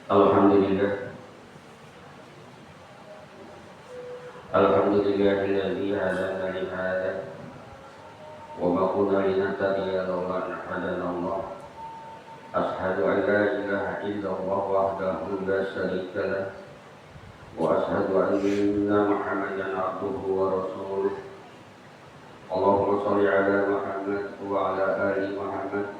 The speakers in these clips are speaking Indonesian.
Alhamdulillah, alhamdulillahilladzi hadana li hadza wa ma kunna linahtadiya laula an hadanallah. Ashhadu an la ilaha illallah wahdahu la syarika lah wa ashhadu anna Muhammadan abduhu wa rasuluh. Allahumma shalli ala Muhammad wa ala ali Muhammad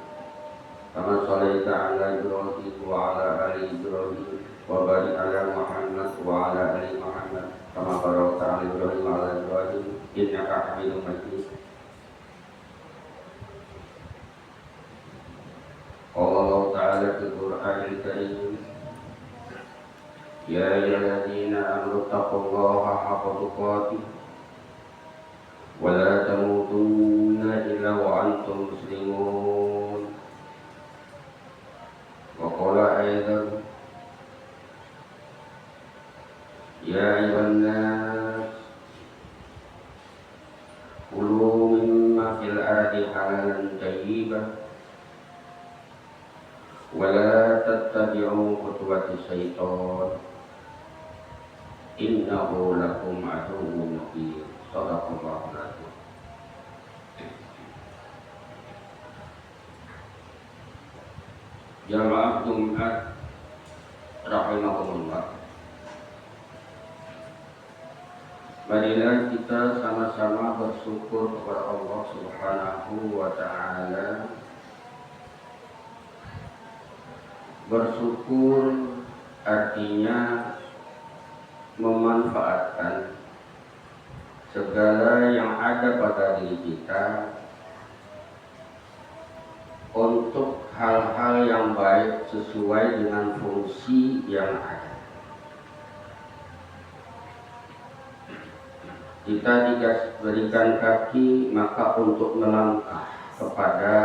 kama shallaita ala Ibrahim wa ala ali Ibrahim wa barik ala Muhammad wa ala ali Muhammad kama barakta ala Ibrahim wa ala Ibrahim innaka Hamidum Majid. Qala Allah Ta'ala fil Qur'anil Karim, ya ayyuhalladzina amanu taqullaha haqqa tuqatih wa la tamutunna illa wa antum muslimun. Wa qala aidan, ya ayyuhan nas kulu mimma fil ardi halalan tayyiban wa la tattabi'u khutuwati syaitan innahu lakum aduwwun mubin. Shadaqallahu al-azim. Jamaah Jumat rahimakumullah. Marilah kita sama-sama bersyukur kepada Allah Subhanahu wa Ta'ala. Bersyukur artinya memanfaatkan segala yang ada pada diri kita untuk hal-hal yang baik sesuai dengan fungsi yang ada. Kita diberikan kaki, maka untuk melangkah kepada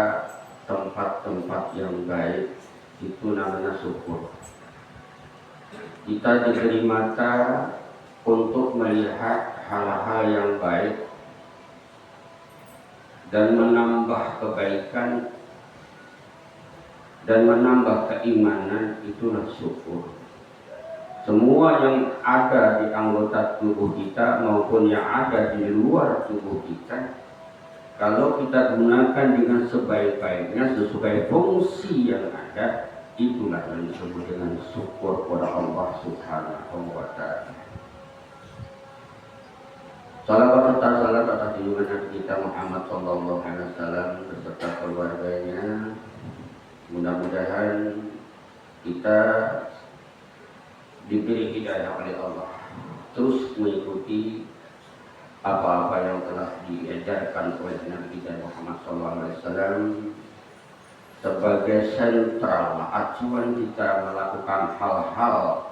tempat-tempat yang baik itu namanya syukur. Kita diberi mata untuk melihat hal-hal yang baik dan menambah kebaikan dan menambah keimanan, itulah syukur. Semua yang ada di anggota tubuh kita maupun yang ada di luar tubuh kita, kalau kita gunakan dengan sebaik-baiknya sesuai fungsi yang ada, itulah yang disebut dengan syukur kepada Allah Subhanahu wa Ta'ala. Salawat serta salam atas junjungan Nabi kita Muhammad sallallahu alaihi wasallam beserta keluarganya. Mudah-mudahan kita diberi hidayah oleh Allah terus mengikuti apa-apa yang telah diajarkan oleh Nabi kita Muhammad SAW sebagai sentral acuan kita melakukan hal-hal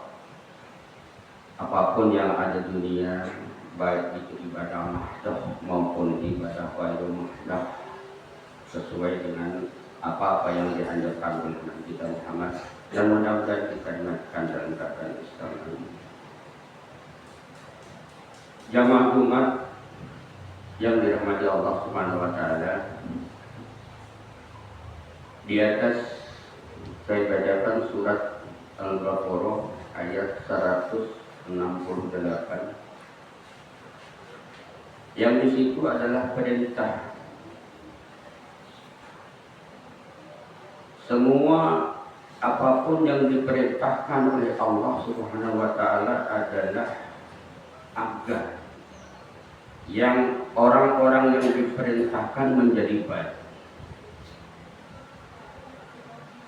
apapun yang ada di dunia, baik itu ibadah mahdoh maupun ibadah ghairul mahdoh, sesuai dengan apa-apa yang dianjurkan oleh Nabi kita Muhammad, dan mudah-mudahan kita dimakan dalam keadaan Islam ini. Jamaah Jumat yang dirahmati Allah Subhanahu wa Ta'ala, di atas saya bacakan surat Al-Baqarah ayat 168 yang di situ adalah perintah. Semua apapun yang diperintahkan oleh Allah Subhanahu wa Ta'ala adalah agar yang orang-orang yang diperintahkan menjadi baik.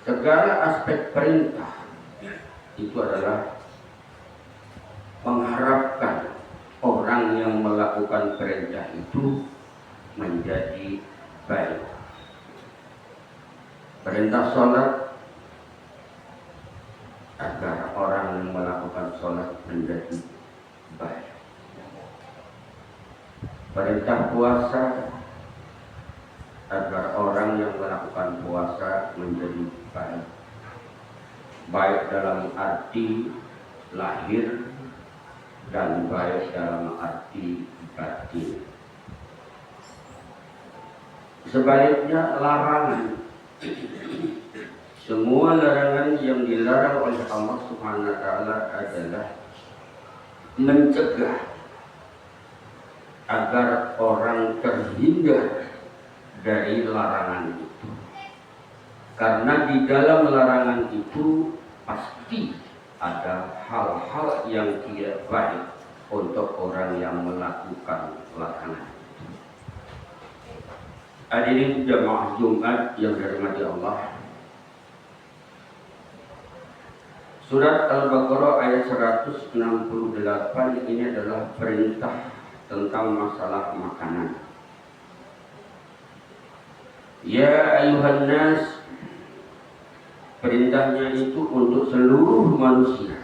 Segala aspek perintah itu adalah mengharapkan orang yang melakukan perintah itu menjadi baik. Perintah sholat agar orang yang melakukan sholat menjadi baik. Perintah puasa agar orang yang melakukan puasa menjadi baik. Baik dalam arti lahir dan baik dalam arti batin. Sebaliknya larangan Semua larangan yang dilarang oleh Allah Subhanahu wa taala adalah mencegah agar orang terhindar dari larangan itu. Karena di dalam larangan itu pasti ada hal-hal yang tidak baik untuk orang yang melakukan larangan. Hadirin jamaah Jumat yang dirahmati Allah. Surat Al-Baqarah ayat 168 ini adalah perintah tentang masalah makanan. Ya ayuhan nas, perintahnya itu untuk seluruh manusia,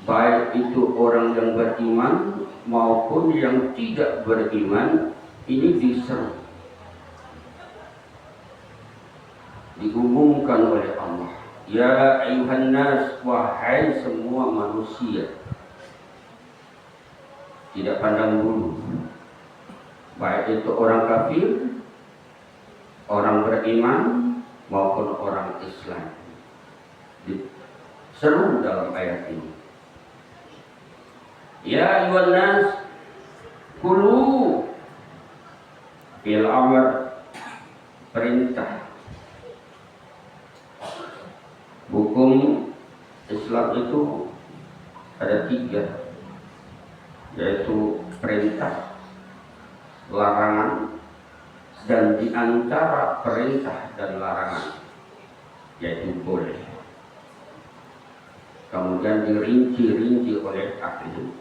baik itu orang yang beriman maupun yang tidak beriman. Ini diseru, diumumkan oleh Allah. Ya ayuhan nas, wahai semua manusia, tidak pandang bulu, baik itu orang kafir, orang beriman maupun orang Islam. Seru dalam ayat ini. Ya ayuhan nas, kulu bil amr, perintah. Hukum Islam itu ada 3, yaitu perintah, larangan, dan di antara perintah dan larangan yaitu boleh. Kemudian dirinci-rinci oleh ahli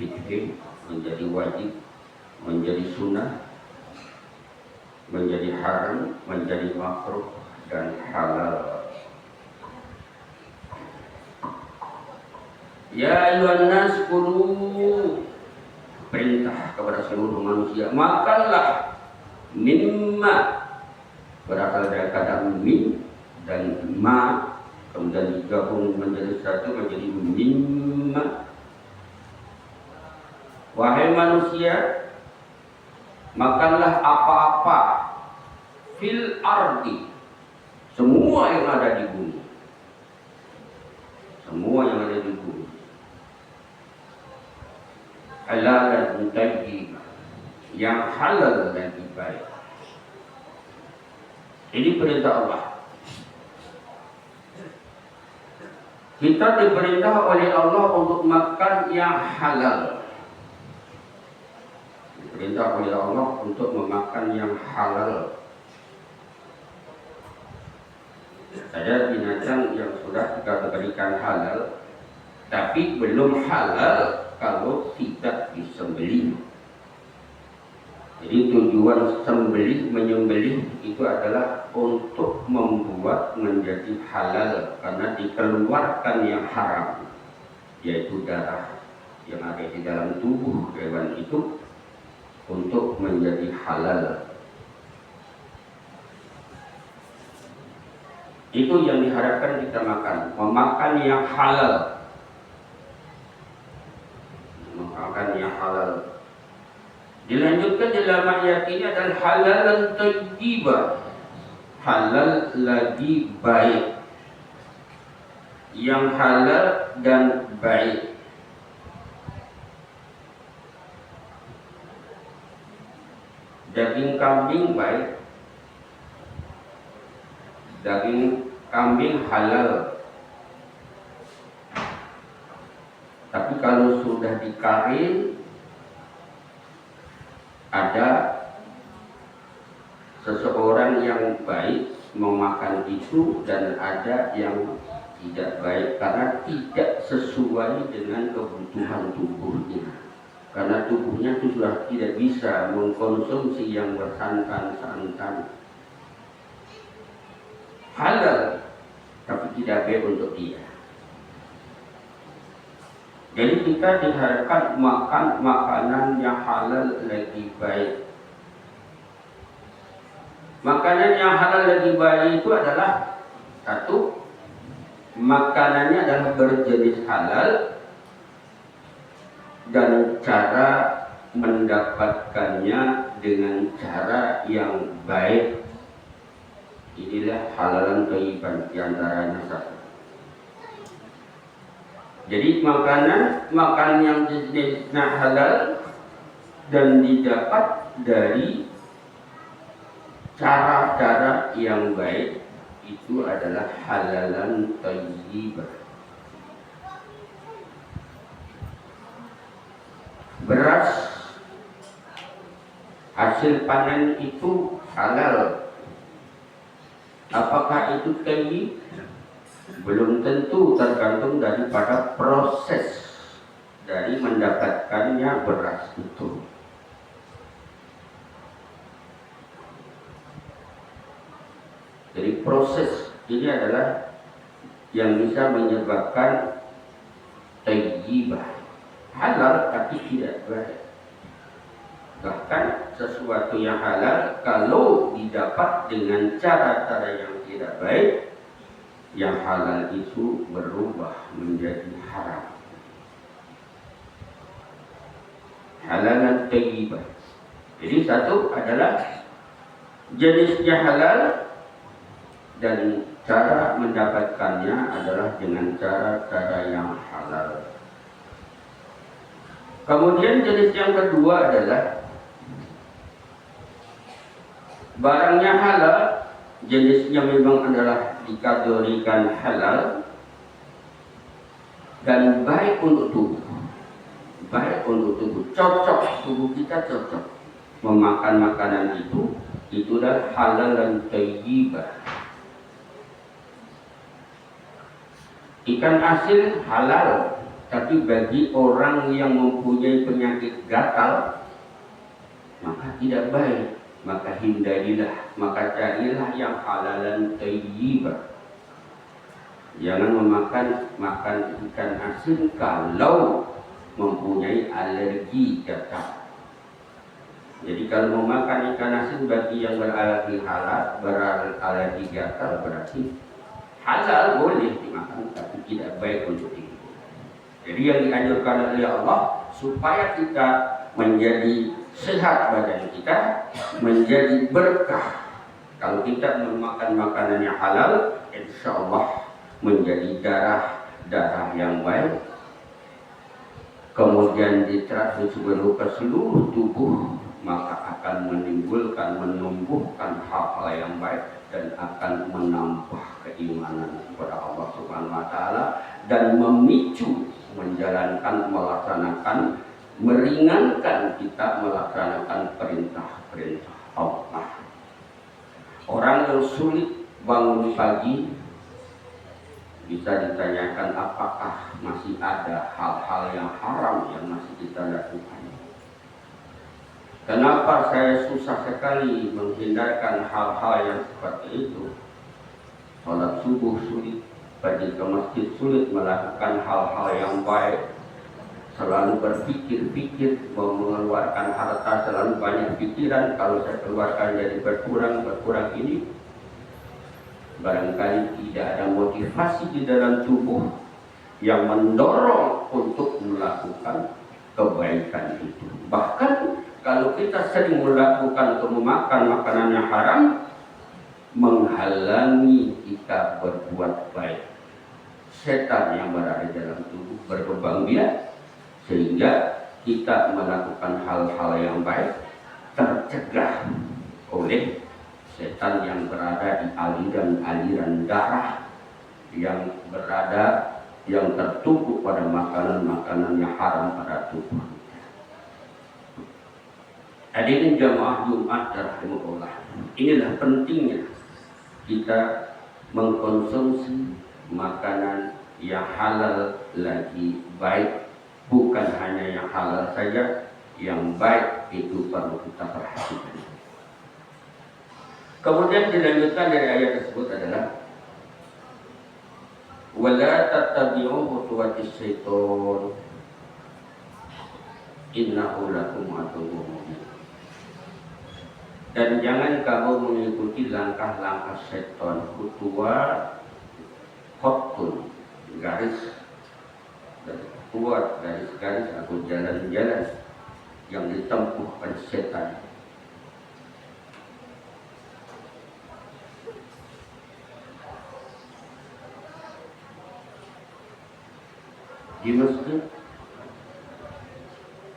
fikih menjadi wajib, menjadi sunnah, menjadi haram, menjadi makruh, dan halal. Ya ayuhan nas kulu, perintah kepada seluruh manusia, makanlah mimma, berasal dari kata min dan ma, kemudian digabung menjadi satu menjadi mimma. Wahai manusia, makanlah apa-apa fil ardi, semua yang ada di bumi, semua yang ada di bumi, halal dan tayyib, yang halal dan baik. Ini perintah Allah. Kita diperintah oleh Allah untuk makan yang halal. Diperintah oleh Allah untuk memakan yang halal. Ada binatang yang sudah dikategorikan halal, tapi belum halal kalau tidak disembelih. Jadi tujuan menyembelih itu adalah untuk membuat menjadi halal, karena dikeluarkan yang haram, yaitu darah yang ada di dalam tubuh hewan itu, untuk menjadi halal. Itu yang diharapkan kita makan, memakan yang halal, memakan yang halal. Dilanjutkan dalam ayat ini adalah halal dan tayyibah, halal lagi baik, yang halal dan baik. Daging kambing baik, daging kambing halal. Tapi kalau sudah dikari, ada seseorang yang baik memakan itu dan ada yang tidak baik karena tidak sesuai dengan kebutuhan tubuhnya. Karena tubuhnya itu sudah tidak bisa mengkonsumsi yang bersantan-santan. Halal, tapi tidak baik untuk dia. Jadi kita diharapkan makan makanan yang halal lagi baik. Makanan yang halal lagi baik itu adalah satu, makanannya adalah berjenis halal dan cara mendapatkannya dengan cara yang baik. Inilah halalan thayyiban diantaranya satu. Jadi makanan yang jenisnya halal dan didapat dari cara-cara yang baik itu adalah halalan thayyiban. Beras hasil panen itu halal. Apakah itu thayyib? Belum tentu, tergantung daripada proses dari mendapatkannya beras itu. Jadi proses ini adalah yang bisa menyebabkan thayyibah. Halal tapi tidak baik. Bahkan sesuatu yang halal kalau didapat dengan cara-cara yang tidak baik, yang halal itu berubah menjadi haram. Halalan thayyibah. Jadi satu adalah jenisnya halal dan cara mendapatkannya adalah dengan cara-cara yang halal. Kemudian jenis yang kedua adalah barangnya halal, jenisnya memang adalah dikategorikan halal dan baik untuk tubuh. Baik untuk tubuh, cocok, tubuh kita cocok memakan makanan itu adalah halal dan thayyibah. Ikan asin halal, tapi bagi orang yang mempunyai penyakit gatal maka tidak baik. Maka hindarilah, maka carilah yang halalan thayyibah. Jangan makan ikan asin kalau mempunyai alergi gatal. Jadi kalau memakan ikan asin bagi yang beralgi gatal berarti halal, boleh dimakan tapi tidak baik untuk tubuh. Jadi yang dianjurkan oleh Allah supaya kita menjadi sehat badan kita, menjadi berkah. Kalau kita memakan makanan yang halal, insya Allah menjadi darah yang baik, kemudian ditransfusi ke seluruh tubuh, maka akan menumbuhkan hal-hal yang baik dan akan menambah keimanan kepada Allah Subhanahu wa taala dan memicu meringankan kita melaksanakan perintah-perintah Allah. Orang yang sulit bangun pagi bisa ditanyakan apakah masih ada hal-hal yang haram yang masih kita lakukan. Kenapa saya susah sekali menghindarkan hal-hal yang seperti itu? Salat subuh sulit, pergi ke masjid sulit, melakukan hal-hal yang baik, selalu berpikir-pikir, mau mengeluarkan harta selalu banyak pikiran, kalau saya keluarkan jadi berkurang ini. Barangkali tidak ada motivasi di dalam tubuh yang mendorong untuk melakukan kebaikan itu. Bahkan kalau kita sering melakukan atau memakan makanan yang haram, menghalangi kita berbuat baik. Setan yang berada dalam tubuh berkembang biak, sehingga kita melakukan hal-hal yang baik tercegah oleh setan yang berada di aliran darah yang tertumpuk pada makanan-makanan yang haram pada tubuh. Hadirin jamaah Jumat rahimahullah, inilah pentingnya kita mengkonsumsi makanan yang halal lagi baik. Bukan hanya yang halal saja, yang baik itu perlu kita perhatikan. Kemudian dilanjutkan dari ayat tersebut adalah wala tattabi'u khutuwatis syaitan innahu lakum aduwwun mubin. Dan jangan kamu mengikuti langkah-langkah setan. Khutun, garis kuat, garis-garis atau jalan-jalan yang ditempuh oleh setan. Di masjid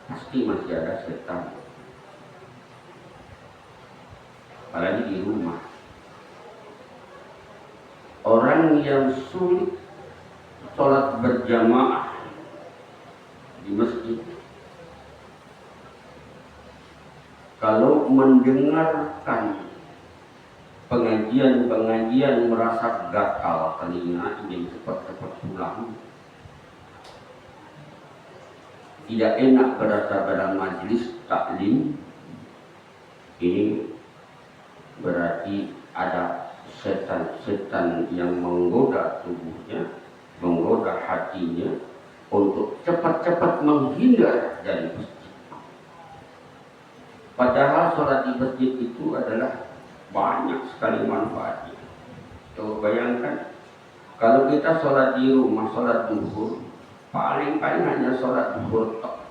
pasti masih ada setan. Apalagi di rumah. Orang yang sulit sholat berjamaah di masjid, kalau mendengarkan pengajian merasa gatal telinga, ingin cepat-cepat pulang, tidak enak berada pada majelis taklim, ini berarti ada setan-setan yang menggoda tubuhnya, menggoda hatinya untuk cepat-cepat menghindar dari masjid. Padahal sholat di masjid itu adalah banyak sekali manfaatnya. Coba bayangkan, kalau kita sholat di rumah, sholat duhur, paling-paling hanya sholat duhur tok.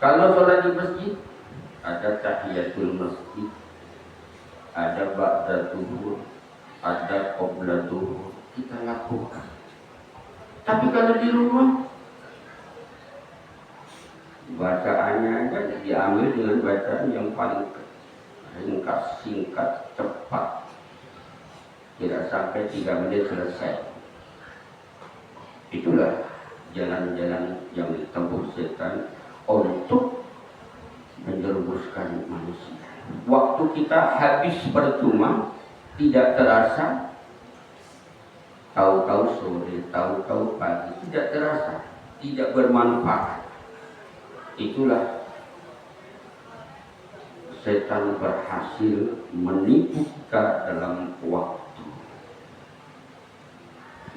Kalau sholat di masjid, ada tahiyatul masjid, ada ba'da duhur, ada qabla duhur, kita lakukan. Tapi kalau di rumah, bacaannya aja diambil dengan bacaan yang paling ringkas, singkat, cepat, tidak sampai 3 menit selesai. Itulah jalan-jalan yang ditempuh setan untuk menjerumuskan manusia. Waktu kita habis percuma, tidak terasa, tahu-tahu sore, tahu-tahu pagi, tidak terasa, tidak bermanfaat. Itulah setan berhasil menipu kita dalam waktu.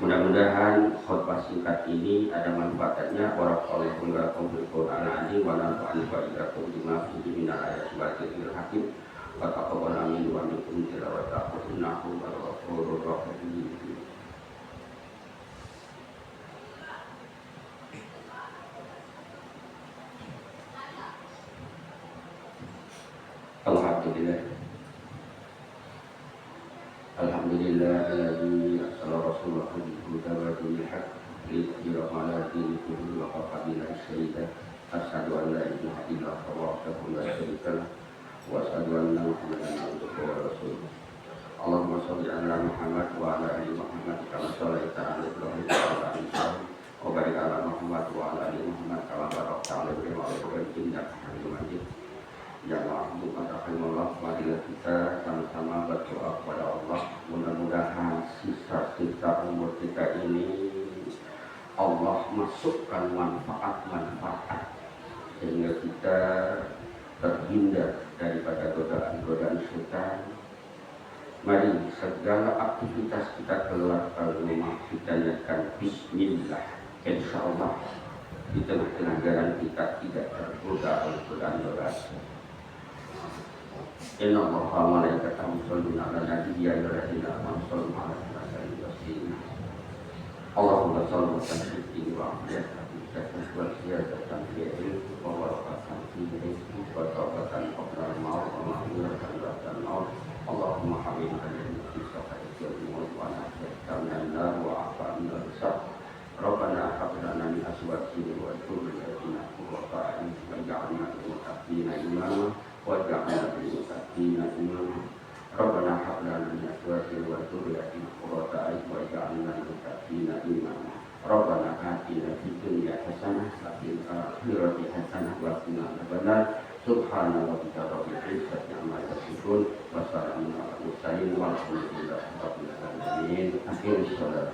Mudah-mudahan khutbah singkat ini ada manfaatnya. Barakallahu lakum fil Qur'anil azim wa nafa'ani wa iyyakum bima fihi minal ayati wal dzikril hakim. Wa taqabbal minni wa minkum tilawatahu innahu ghafurur rahim. Alhamdulillah. Alhamdulillahilladzi arsala rasulahu bil huda wa dinil haqq liyudhhirahu 'ala dini kullihi wa kafa billahi shahidan. Asyhadu an la ilaha illallah wahdahu la syarika lah wa asyhadu anna Muhammadan abduhu wa rasuluh. Allahumma shalli ala Muhammad wa ala ali Muhammad kama shallaita ala Ibrahim wa ala ali Ibrahim wa barik ala Muhammad wa ala ali Muhammad kama barakta ala Ibrahim wa ala ali Ibrahim innaka Hamidum Majid. Ya Allah, rahimahullah, marilah kita sama-sama berdoa kepada Allah. Mudah-mudahan sisa-sisa umur kita ini Allah masukkan manfaat-manfaat sehingga kita terhindar daripada godaan-godaan setan. Mari segala aktivitas kita keluar dari rumah kita niatkan Bismillah. Insya Allah di tengah-tengah jalan kita tidak tergoda oleh godaan-godaan. Inna Allaha wa malaikatahu yusholluna 'alan nabi ya ayyuhalladzina amanu shollu 'alaihi wa sallimu taslima. Allahumma shalli wa sallim wa Allahumma habibna lil Rabbana hab lana min azwajina wa dhurriyyatina qurrata a'yun waj'alna lil muttaqina imama waj'alna lil muttaqina imama. Rabbana hab lana min azwajina wa dhurriyyatina qurrata a'yun waj'alna lil muttaqina imama. Rabbana atina fid dunya hasanah wa fil akhirati hasanah wa qina adzabannar. Subhana rabbika rabbil izzati amma yasifun wa salamun alal mursalin walhamdulillahi rabbil alamin. Akhirus salat.